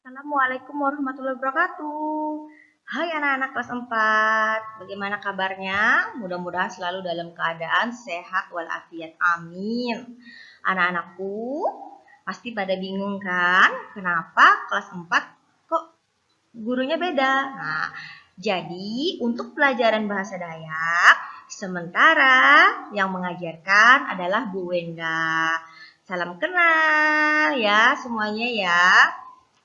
Assalamualaikum warahmatullahi wabarakatuh. Hai anak-anak kelas 4, bagaimana kabarnya? Mudah-mudahan selalu dalam keadaan sehat walafiat. Amin. Anak-anakku, pasti pada bingung kan? Kenapa kelas 4 kok gurunya beda? Nah, jadi untuk pelajaran bahasa Dayak, sementara yang mengajarkan adalah Bu Wenda. Salam kenal ya semuanya ya.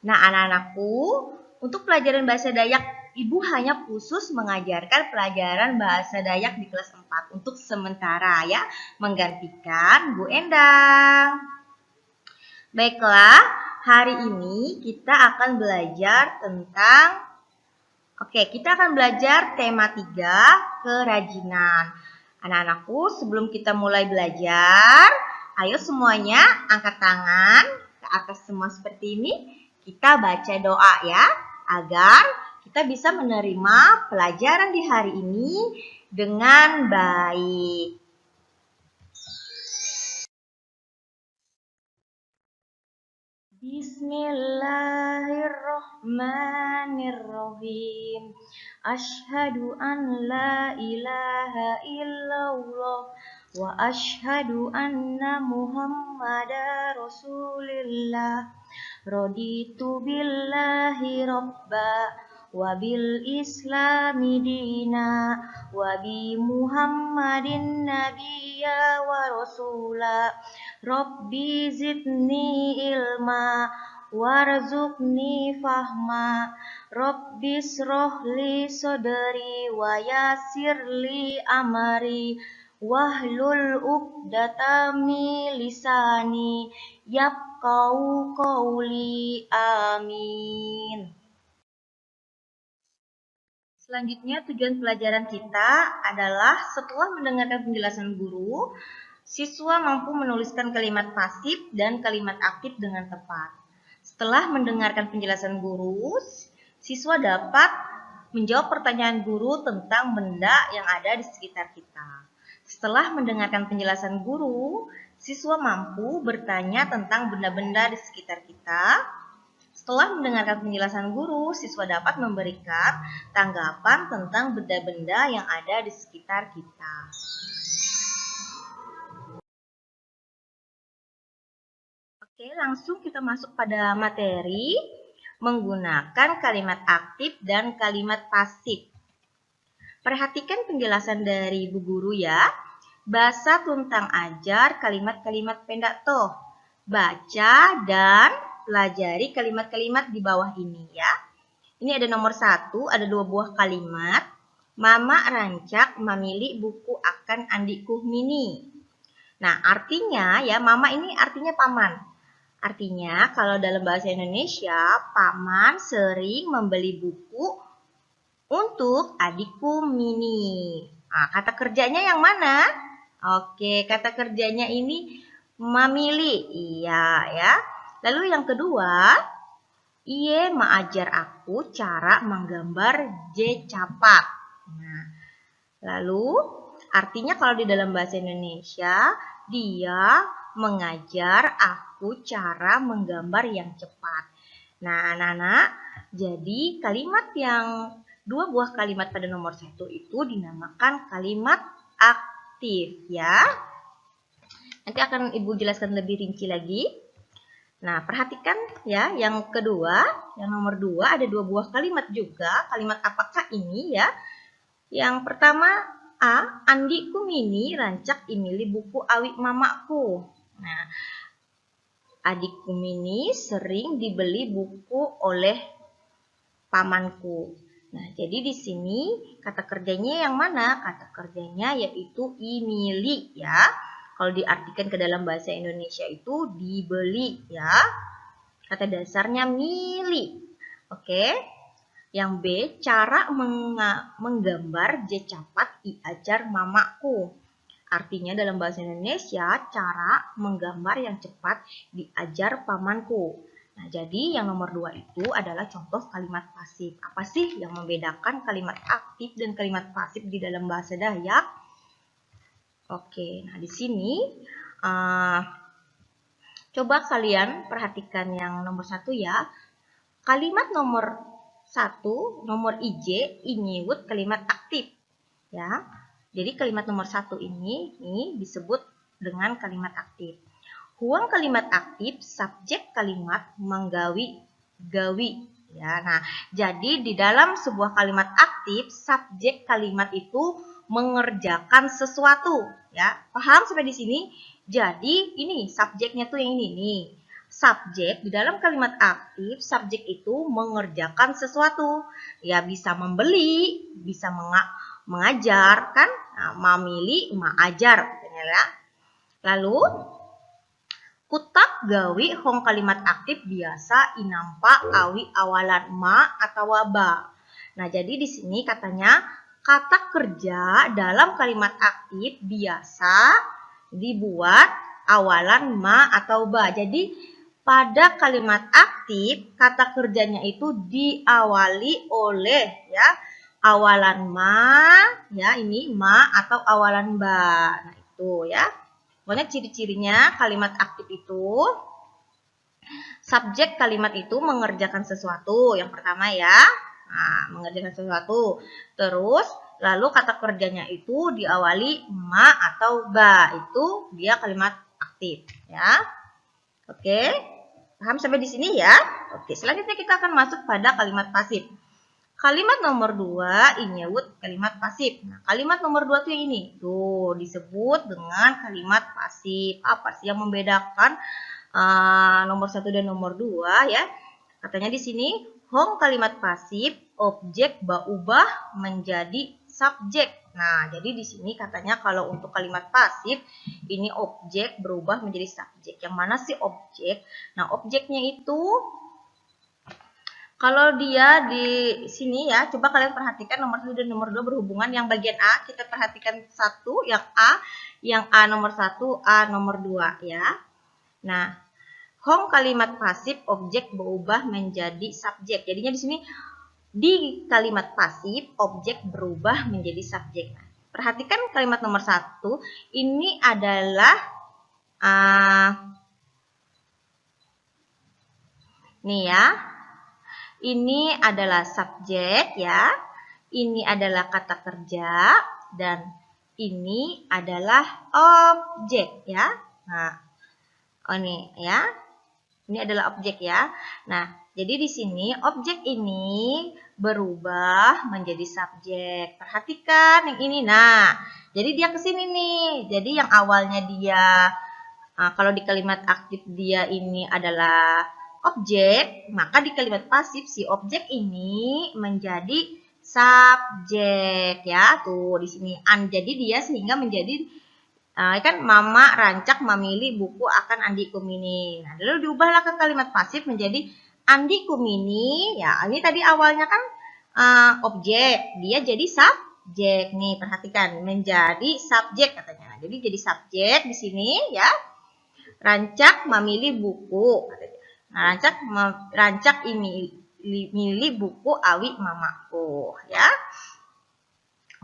Nah, anak-anakku, untuk pelajaran bahasa Dayak, Ibu hanya khusus mengajarkan pelajaran bahasa Dayak di kelas 4 untuk sementara ya, menggantikan Bu Endang. Baiklah, hari ini kita akan belajar tentang kita akan belajar tema 3, kerajinan. Anak-anakku, sebelum kita mulai belajar, ayo semuanya angkat tangan ke atas semua seperti ini. Kita baca doa ya, agar kita bisa menerima pelajaran di hari ini dengan baik. Bismillahirrahmanirrahim. Asyhadu an la ilaha illallah wa asyhadu anna Muhammadar Rasulillah. Raditu billahi rabba wa bil islami dina wa bi Muhammadin nabiyya wa rasula. Rabbi zidni ilma warzuqni fahma. Rabbi srohli sodri wa yasirli amari. Wahlul uqdatami lisani yafqahu qauli. Amin. Selanjutnya tujuan pelajaran kita adalah setelah mendengarkan penjelasan guru, siswa mampu menuliskan kalimat pasif dan kalimat aktif dengan tepat. Setelah mendengarkan penjelasan guru, siswa dapat menjawab pertanyaan guru tentang benda yang ada di sekitar kita. Setelah mendengarkan penjelasan guru, siswa mampu bertanya tentang benda-benda di sekitar kita. Setelah mendengarkan penjelasan guru, siswa dapat memberikan tanggapan tentang benda-benda yang ada di sekitar kita. Oke, langsung kita masuk pada materi menggunakan kalimat aktif dan kalimat pasif. Perhatikan penjelasan dari Bu Guru ya. Bahasa tuntang ajar kalimat-kalimat pendak toh. Baca dan pelajari kalimat-kalimat di bawah ini ya. Ini ada nomor 1, ada 2 buah kalimat. Mama rancak memilih buku akan adikku Mini. Nah, artinya ya, mama ini artinya paman. Artinya, kalau dalam bahasa Indonesia, paman sering membeli buku untuk adikku Mini. Nah, kata kerjanya yang mana? Oke, kata kerjanya ini memilih. Iya ya. Lalu yang kedua, Iye mengajar aku cara menggambar J capat. Nah, lalu artinya kalau di dalam bahasa Indonesia, dia mengajar aku cara menggambar yang cepat. Nah, anak-anak, jadi kalimat yang 2 buah kalimat pada nomor 1 itu dinamakan kalimat aktif ya. Nanti akan Ibu jelaskan lebih rinci lagi. Nah, perhatikan ya, yang kedua, yang nomor 2 ada 2 buah kalimat juga. Kalimat apakah ini ya? Yang pertama, A, Andiku Mini rancak imili buku awik mamaku. Nah, adikku Mini sering dibeli buku oleh pamanku. Nah, jadi di sini kata kerjanya yang mana? Kata kerjanya yaitu imili ya. Kalau diartikan ke dalam bahasa Indonesia itu dibeli ya. Kata dasarnya mili. Oke. Yang B, cara menggambar J capat iajar mamaku. Artinya dalam bahasa Indonesia, cara menggambar yang cepat diajar pamanku. Nah, jadi yang nomor 2 itu adalah contoh kalimat pasif. Apa sih yang membedakan kalimat aktif dan kalimat pasif di dalam bahasa Dayak? Oke, nah di sini coba kalian perhatikan yang nomor 1 ya. Kalimat nomor 1, nomor IJ, inyewut kalimat aktif. Ya. Jadi kalimat nomor 1 ini disebut dengan kalimat aktif. Huang kalimat aktif, subjek kalimat menggawi gawi. Ya, nah, jadi di dalam sebuah kalimat aktif, subjek kalimat itu mengerjakan sesuatu. Ya, paham sampai di sini? Jadi ini subjeknya tuh yang ini nih. Subjek di dalam kalimat aktif, subjek itu mengerjakan sesuatu. Ya, bisa membeli, bisa mengajar, kan? Nah, mamili, maajar, ya. Lalu kutak gawi hong kalimat aktif biasa inampa awi awalan ma atau ba. Nah, jadi di sini katanya kata kerja dalam kalimat aktif biasa dibuat awalan ma atau ba. Jadi pada kalimat aktif kata kerjanya itu diawali oleh ya awalan ma, ya ini ma atau awalan ba. Nah, itu ya. Pokoknya ciri-cirinya kalimat aktif itu, subjek kalimat itu mengerjakan sesuatu. Yang pertama ya, nah, mengerjakan sesuatu. Terus, lalu kata kerjanya itu diawali ma atau ba. Itu dia kalimat aktif. Ya, oke, paham sampai di sini ya? Oke, selanjutnya kita akan masuk pada kalimat pasif. Kalimat nomor 2, inyewut kalimat pasif. Nah, kalimat nomor 2 tuh ini. Tuh, disebut dengan kalimat pasif. Apa sih yang membedakan nomor 1 dan nomor 2 ya? Katanya di sini, hong kalimat pasif, objek berubah menjadi subjek. Nah, jadi di sini katanya kalau untuk kalimat pasif, ini objek berubah menjadi subjek. Yang mana sih objek? Nah, objeknya itu kalau dia di sini ya, coba kalian perhatikan nomor 1 dan nomor 2 berhubungan. Yang bagian A, kita perhatikan 1, yang A nomor 1, A nomor 2 ya. Nah, hong kalimat pasif, objek berubah menjadi subjek. Jadinya di sini, di kalimat pasif, objek berubah menjadi subjek. Nah, perhatikan kalimat nomor 1, ini adalah, nih ya. Ini adalah subjek ya, ini adalah kata kerja, dan ini adalah objek ya. Nah, ini ya, ini adalah objek ya. Nah, jadi di sini objek ini berubah menjadi subjek. Perhatikan yang ini. Nah, jadi dia ke sini nih. Jadi yang awalnya dia, kalau di kalimat aktif dia ini adalah objek, maka di kalimat pasif si objek ini menjadi subjek ya. Tuh di sini jadi dia sehingga menjadi kan mama rancak memilih buku akan Andi Kumini. Nah, lalu diubahlah ke kalimat pasif menjadi Andi Kumini. Ya, ini tadi awalnya kan objek, dia jadi subjek nih. Perhatikan, menjadi subjek katanya. Nah, jadi jadi subjek di sini ya. Rancak memilih buku katanya. Nah, rancak milih buku awi mamaku ya.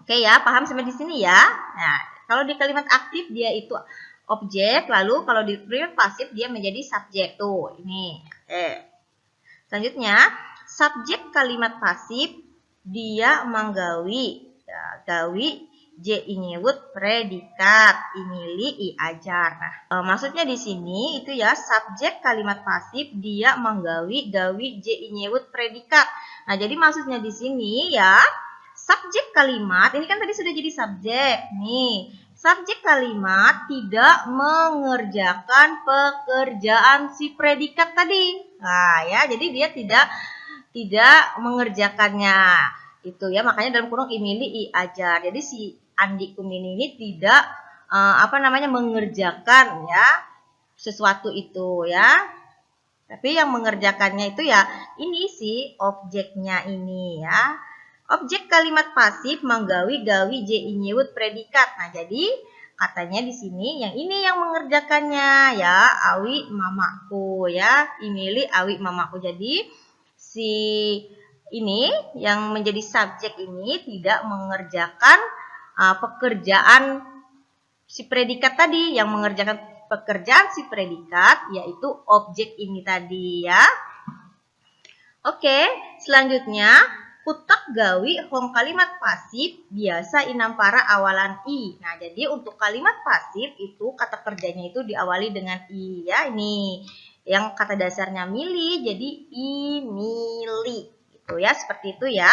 Oke ya, paham sampai di sini ya. Nah, kalau di kalimat aktif dia itu objek, lalu kalau di kalimat pasif dia menjadi subjek tuh. Ini. Oke. Selanjutnya, subjek kalimat pasif dia menggawi, ya, gawi J inyewut predikat, imili i ajar. Nah, maksudnya di sini itu ya subjek kalimat pasif dia menggawi gawi J inyewut predikat. Nah, jadi maksudnya di sini ya subjek kalimat ini kan tadi sudah jadi subjek nih. Subjek kalimat tidak mengerjakan pekerjaan si predikat tadi. Nah, ya, jadi dia tidak mengerjakannya. Itu ya, makanya dalam kurung imili i ajar. Jadi si Andi Kumini ini tidak mengerjakan ya sesuatu itu ya. Tapi yang mengerjakannya itu ya ini si objeknya ini ya. Objek kalimat pasif menggawi gawi J inyewut predikat. Nah, jadi katanya di sini yang ini yang mengerjakannya ya awi mamaku ya. Imili awi mamaku. Jadi si ini yang menjadi subjek ini tidak mengerjakan pekerjaan si predikat tadi. Yang mengerjakan pekerjaan si predikat yaitu objek ini tadi ya. Oke, selanjutnya putak gawi hong kalimat pasif biasa inampara awalan i. Nah, jadi untuk kalimat pasif itu kata kerjanya itu diawali dengan i ya. Ini yang kata dasarnya milih jadi i milih. Gitu ya, seperti itu ya.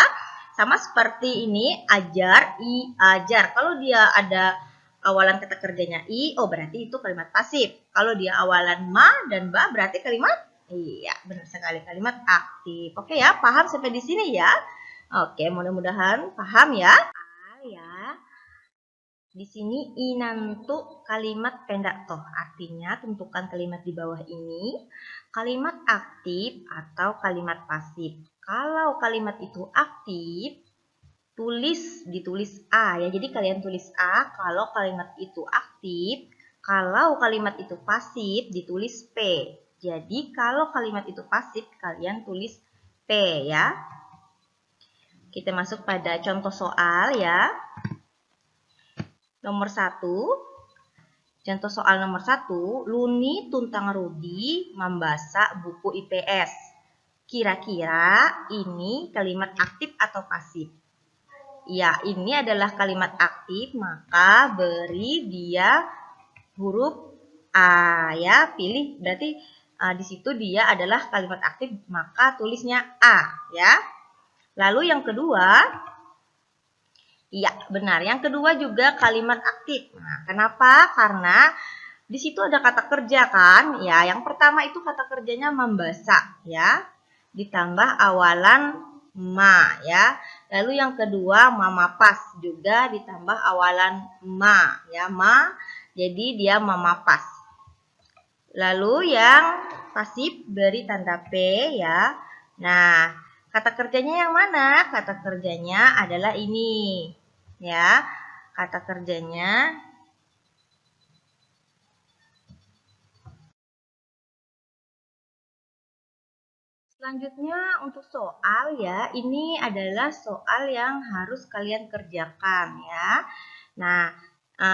Sama seperti ini ajar, i ajar. Kalau dia ada awalan kata kerjanya i, oh berarti itu kalimat pasif. Kalau dia awalan ma dan ba berarti kalimat iya, benar sekali kalimat aktif. Oke ya, paham sampai di sini ya? Oke, mudah-mudahan paham ya. Ya, di sini inantu kalimat pendak toh. Artinya tentukan kalimat di bawah ini kalimat aktif atau kalimat pasif. Kalau kalimat itu aktif, ditulis A ya. Jadi kalian tulis A kalau kalimat itu aktif, kalau kalimat itu pasif ditulis P. Jadi kalau kalimat itu pasif kalian tulis P ya. Kita masuk pada contoh soal ya. Nomor 1. Contoh soal nomor 1, Luni tuntang Rudi membaca buku IPS. Kira-kira ini kalimat aktif atau pasif? Ya, ini adalah kalimat aktif, maka beri dia huruf A ya. Pilih berarti di situ dia adalah kalimat aktif, maka tulisnya A ya. Lalu yang kedua, iya benar. Yang kedua juga kalimat aktif. Nah, kenapa? Karena di situ ada kata kerja kan? Ya, yang pertama itu kata kerjanya membaca ya. Ditambah awalan ma ya. Lalu yang kedua mamapas juga ditambah awalan ma ya, ma. Jadi dia mamapas. Lalu yang pasif beri tanda P ya. Nah, kata kerjanya yang mana? Kata kerjanya adalah ini ya. Kata kerjanya selanjutnya untuk soal ya, ini adalah soal yang harus kalian kerjakan ya. Nah,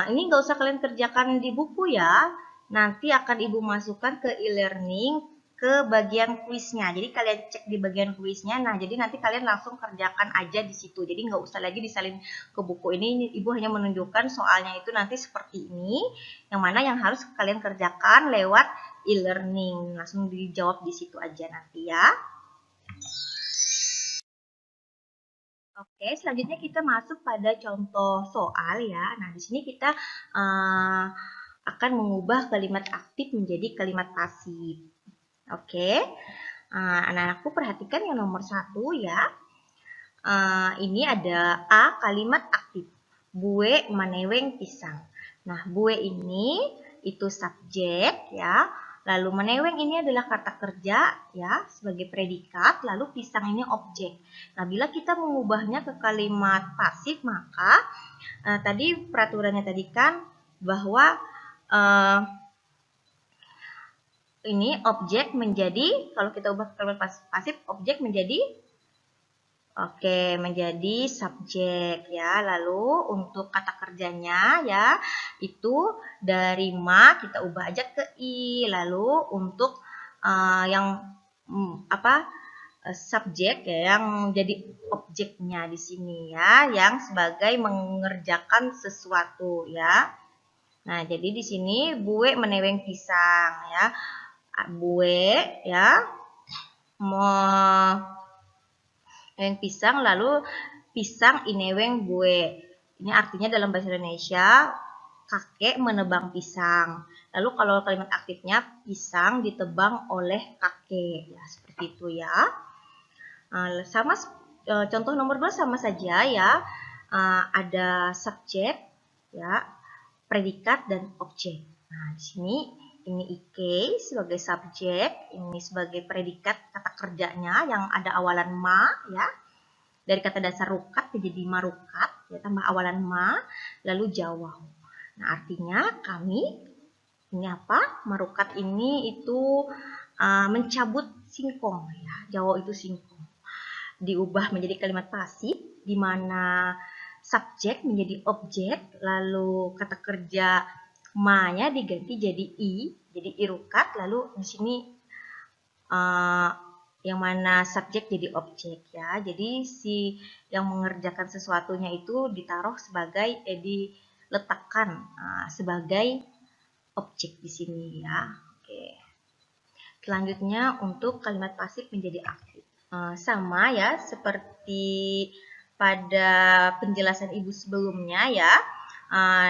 ini nggak usah kalian kerjakan di buku ya. Nanti akan Ibu masukkan ke e-learning ke bagian kuisnya. Jadi kalian cek di bagian kuisnya. Nah, jadi nanti kalian langsung kerjakan aja di situ. Jadi nggak usah lagi disalin ke buku ini. Ibu hanya menunjukkan soalnya itu nanti seperti ini. Yang mana yang harus kalian kerjakan lewat e-learning. Langsung dijawab di situ aja nanti ya. Oke, selanjutnya kita masuk pada contoh soal ya. Nah, di sini kita akan mengubah kalimat aktif menjadi kalimat pasif. Oke, anak-anakku perhatikan yang nomor 1 ya. Ini ada A kalimat aktif. Bue meneweng pisang. Nah, bue ini itu subjek ya. Lalu meneweng ini adalah kata kerja ya sebagai predikat, lalu pisang ini objek. Nah, bila kita mengubahnya ke kalimat pasif maka tadi peraturannya tadi kan bahwa ini objek menjadi, kalau kita ubah ke kalimat pasif, objek menjadi menjadi subjek ya. Lalu untuk kata kerjanya ya itu dari ma kita ubah aja ke i. Lalu untuk yang subjek ya, yang jadi objeknya di sini ya, yang sebagai mengerjakan sesuatu ya. Nah, jadi di sini bue meneweng pisang ya. Bue ya meneweng pisang, lalu pisang ineweng bue. Ini artinya dalam bahasa Indonesia kakek menebang pisang. Lalu kalau kalimat aktifnya pisang ditebang oleh kakek. Ya, seperti itu ya. Sama contoh nomor 2 sama saja ya. Ada subjek ya, predikat dan objek. Nah, di sini ini IK sebagai subjek, ini sebagai predikat kata kerjanya yang ada awalan ma ya. Dari kata dasar rukat menjadi marukat ya, tambah awalan ma lalu jawab. Nah, artinya kami ini apa? Marukat ini itu mencabut singkong ya. Jawab itu singkong. Diubah menjadi kalimat pasif di mana subjek menjadi objek, lalu kata kerja ma-nya diganti jadi i, jadi irukat, lalu di sini yang mana subjek jadi objek ya. Jadi si yang mengerjakan sesuatunya itu ditaruh sebagai diletakkan sebagai objek di sini ya. Oke. Selanjutnya untuk kalimat pasif menjadi aktif. Sama ya seperti pada penjelasan Ibu sebelumnya ya.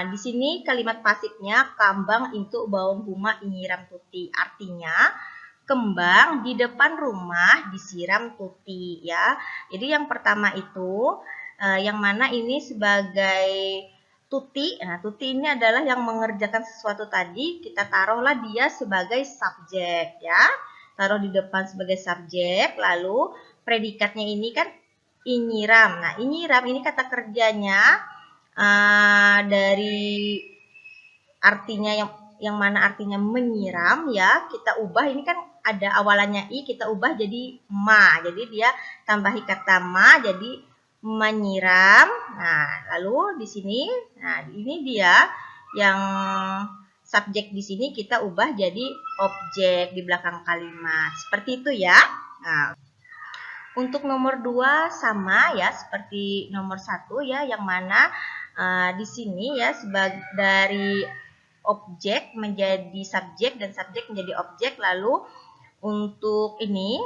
Di sini kalimat pasifnya kambang intu baun huma inyiram tuti. Artinya kembang di depan rumah disiram tuti ya. Jadi yang pertama itu yang mana ini sebagai tuti. Nah, tuti ini adalah yang mengerjakan sesuatu tadi, kita taruhlah dia sebagai subjek ya. Taruh di depan sebagai subjek, lalu predikatnya ini kan inyiram. Nah, inyiram ini kata kerjanya dari artinya yang mana artinya menyiram ya, kita ubah ini kan ada awalannya i, kita ubah jadi ma. Jadi dia tambahi kata ma jadi menyiram. Nah, lalu di sini nah ini dia yang subjek di sini kita ubah jadi objek di belakang kalimat. Seperti itu ya. Nah, untuk nomor 2 sama ya seperti nomor 1 ya, yang mana di sini ya dari objek menjadi subjek dan subjek menjadi objek. Lalu untuk ini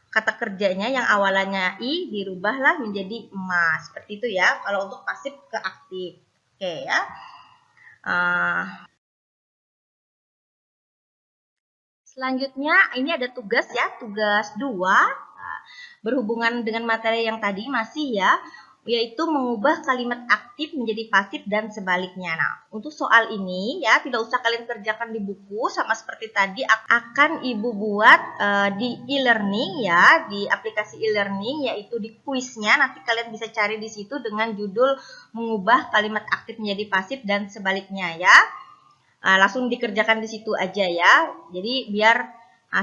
kata kerjanya yang awalannya i dirubahlah menjadi ma. Seperti itu ya kalau untuk pasif ke aktif. Oke ya. Selanjutnya ini ada tugas ya, tugas 2 berhubungan dengan materi yang tadi masih ya, yaitu mengubah kalimat aktif menjadi pasif dan sebaliknya. Nah, untuk soal ini ya tidak usah kalian kerjakan di buku, sama seperti tadi akan Ibu buat di e-learning ya, di aplikasi e-learning yaitu di kuisnya. Nanti kalian bisa cari di situ dengan judul mengubah kalimat aktif menjadi pasif dan sebaliknya ya. Langsung dikerjakan di situ aja ya. Jadi biar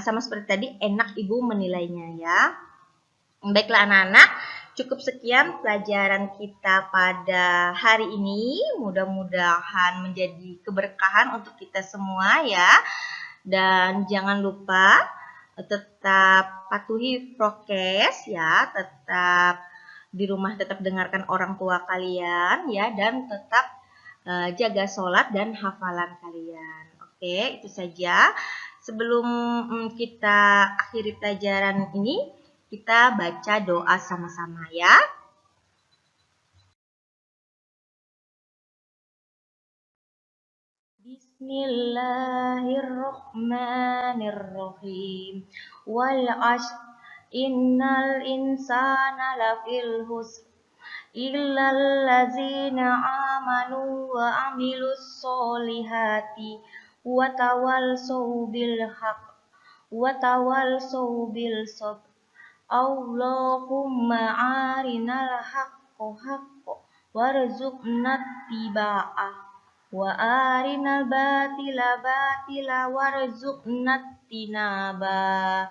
sama seperti tadi enak Ibu menilainya ya. Baiklah anak-anak, cukup sekian pelajaran kita pada hari ini. Mudah-mudahan menjadi keberkahan untuk kita semua ya. Dan jangan lupa tetap patuhi prokes ya, tetap di rumah tetap dengarkan orang tua kalian ya, dan tetap jaga sholat dan hafalan kalian. Oke, itu saja. Sebelum kita akhiri pelajaran ini, kita baca doa sama-sama ya. Bismillahirrahmanirrahim. Wal 'ashr innal insana lafil husr illal ladzina amanu wa amilus solihati wa tawalsaw bil haqq wa tawalsaw bil sabr. Allahumma arinal haqqo haqqo warzuqna tiba'ah wa arinal batila batila warzuqna tinaba.